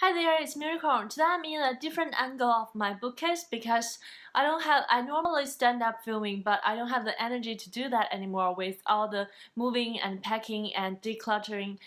Hi there, it's Meonicorn. Today I'm in a different angle of my bookcase because I normally stand up filming, but I don't have the energy to do that anymore with all the moving and packing and decluttering,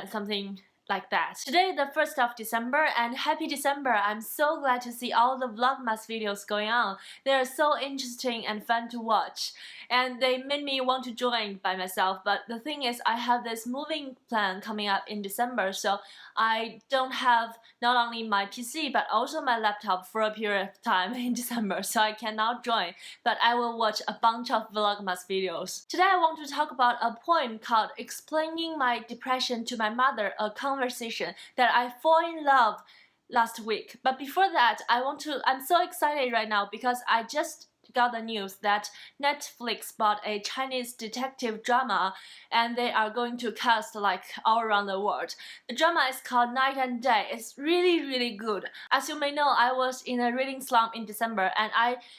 something like that. Today, the 1st of December, and happy December! I'm so glad to see all the Vlogmas videos going on. They are so interesting and fun to watch, and they made me want to join by myself. But the thing is, I have this moving plan coming up in December, so I don't have not only my PC but also my laptop for a period of time in December, so I cannot join, but I will watch a bunch of Vlogmas videos. Today I want to talk about a poem called Explaining My Depression to My Mother, a conversation that I fall in love last week. But before that, I'm so excited right now because I just got the news that Netflix bought a Chinese detective drama and they are going to cast like all around the world. The drama is called Night and Day. It's really good. As you may know, I was in a reading slump in December, and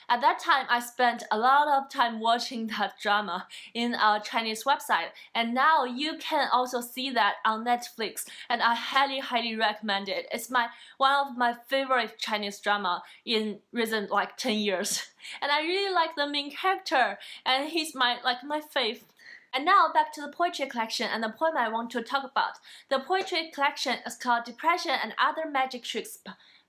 at that time I spent a lot of time watching that drama in a Chinese website, and now you can also see that on Netflix, and I highly recommend it. It's one of my favorite Chinese drama in recent 10 years. And I really like the main character, and he's my fave. And now back to the poetry collection and the poem I want to talk about. The poetry collection is called Depression and Other Magic Tricks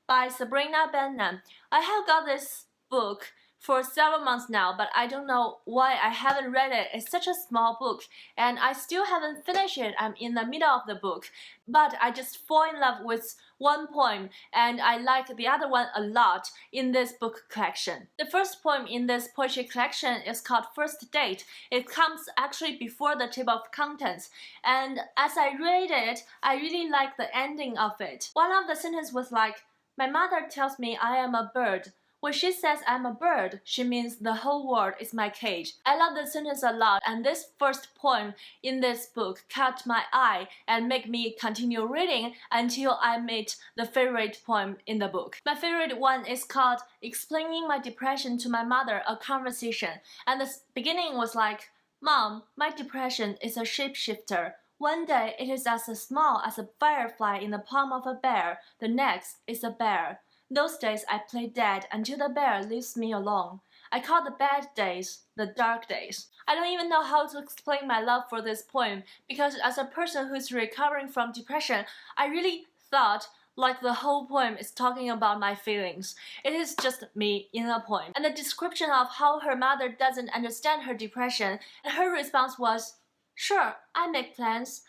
by Sabrina Benham. I have got this book for several months now, but I don't know why I haven't read it. It's such a small book, and I still haven't finished it. I'm in the middle of the book, but I just fall in love with one poem, and I like the other one a lot in this book collection. The first poem in this poetry collection is called First Date. It comes actually before the table of contents, and as I read it, I really like the ending of it. One of the sentences was like, "My mother tells me I am a bird. When she says I'm a bird, she means the whole world is my cage." I love this sentence a lot, and this first poem in this book caught my eye and made me continue reading until I met the favorite poem in the book. My favorite one is called Explaining My Depression to My Mother, a Conversation. And the beginning was like, "Mom, my depression is a shapeshifter. One day it is as small as a firefly in the palm of a bear. The next is a bear. Those days I play dead until the bear leaves me alone. I call the bad days the dark days." I don't even know how to explain my love for this poem, because as a person who's recovering from depression, I really thought like the whole poem is talking about my feelings. It is just me in a poem. And the description of how her mother doesn't understand her depression, and her response was, "Sure, I make plans,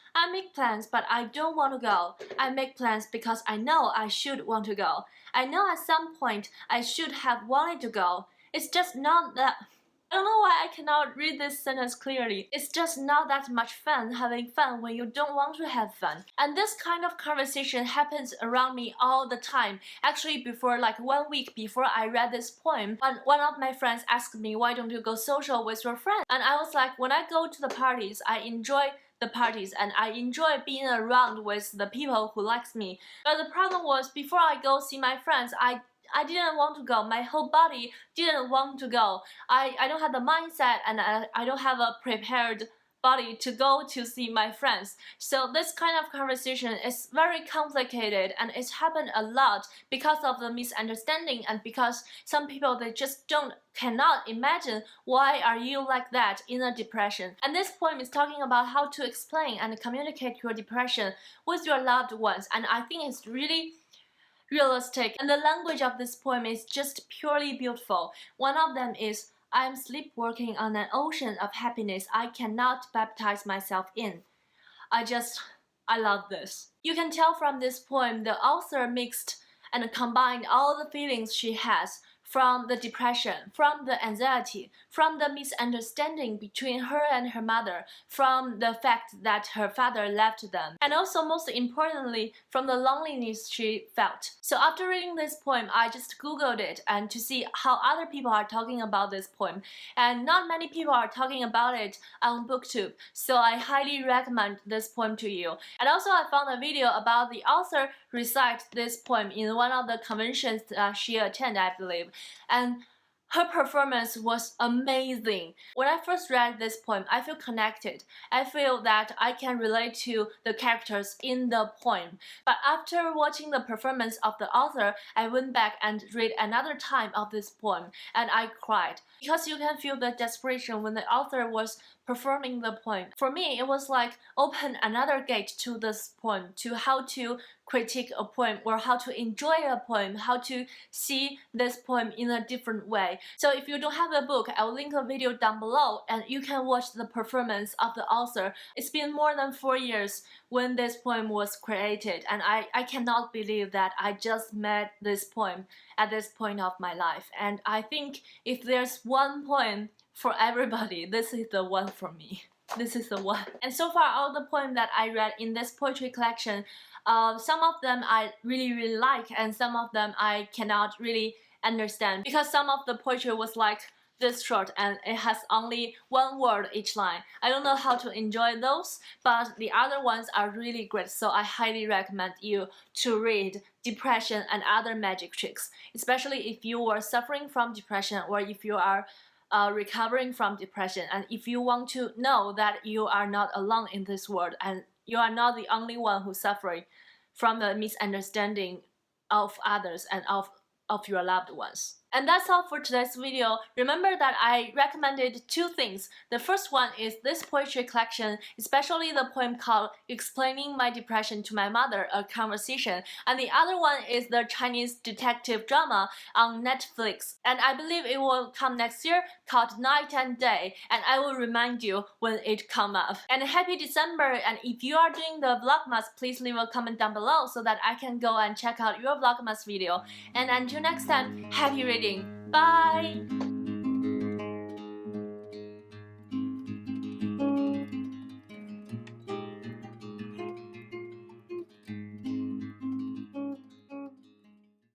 but I don't want to go. I make plans because I know I should want to go. I know at some point I should have wanted to go. It's just not that..." I don't know why I cannot read this sentence clearly. It's just not that much fun having fun when you don't want to have fun. And this kind of conversation happens around me all the time. Actually, before 1 week before I read this poem, one of my friends asked me, "Why don't you go social with your friends?" And I was like, when I go to the parties, I enjoy the parties and I enjoy being around with the people who likes me. But the problem was, before I go see my friends, I didn't want to go. My whole body didn't want to go. I don't have the mindset, and I don't have a prepared body to go to see my friends. So this kind of conversation is very complicated, and it's happened a lot because of the misunderstanding, and because some people, they just cannot imagine why are you like that in a depression. And this poem is talking about how to explain and communicate your depression with your loved ones, and I think it's really realistic, and the language of this poem is just purely beautiful. One of them is, "I'm sleepwalking on an ocean of happiness I cannot baptize myself in." I love this. You can tell from this poem the author mixed and combined all the feelings she has, from the depression, from the anxiety, from the misunderstanding between her and her mother, from the fact that her father left them, and also most importantly, from the loneliness she felt. So after reading this poem, I just googled it and to see how other people are talking about this poem, and not many people are talking about it on BookTube, so I highly recommend this poem to you. And also I found a video about the author recite this poem in one of the conventions she attended, I believe. And Her performance was amazing. When I first read this poem, I feel connected. I feel that I can relate to the characters in the poem. But after watching the performance of the author, I went back and read another time of this poem, and I cried. Because you can feel the desperation when the author was performing the poem. For me, it was like open another gate to this poem, to how to critique a poem or how to enjoy a poem, how to see this poem in a different way. So if you don't have the book, I'll link a video down below and you can watch the performance of the author. It's been more than 4 years when this poem was created, and I cannot believe that I just met this poem at this point of my life. And I think if there's one poem for everybody, this is the one for me. This is the one. And so far, all the poems that I read in this poetry collection, some of them I really like, and some of them I cannot really understand, because some of the poetry was like this short and it has only one word each line. I don't know how to enjoy those, but the other ones are really great, so I highly recommend you to read Depression and Other Magic Tricks, especially if you are suffering from depression or if you are recovering from depression, and if you want to know that you are not alone in this world and you are not the only one who's suffering from the misunderstanding of others and of your loved ones. And that's all for today's video. Remember that I recommended 2 things. The first one is this poetry collection, especially the poem called Explaining My Depression to My Mother, a Conversation. And the other one is the Chinese detective drama on Netflix. And I believe it will come next year, called Night and Day. And I will remind you when it comes up. And happy December. And if you are doing the Vlogmas, please leave a comment down below so that I can go and check out your Vlogmas video. And until next time, happy reading. Bye!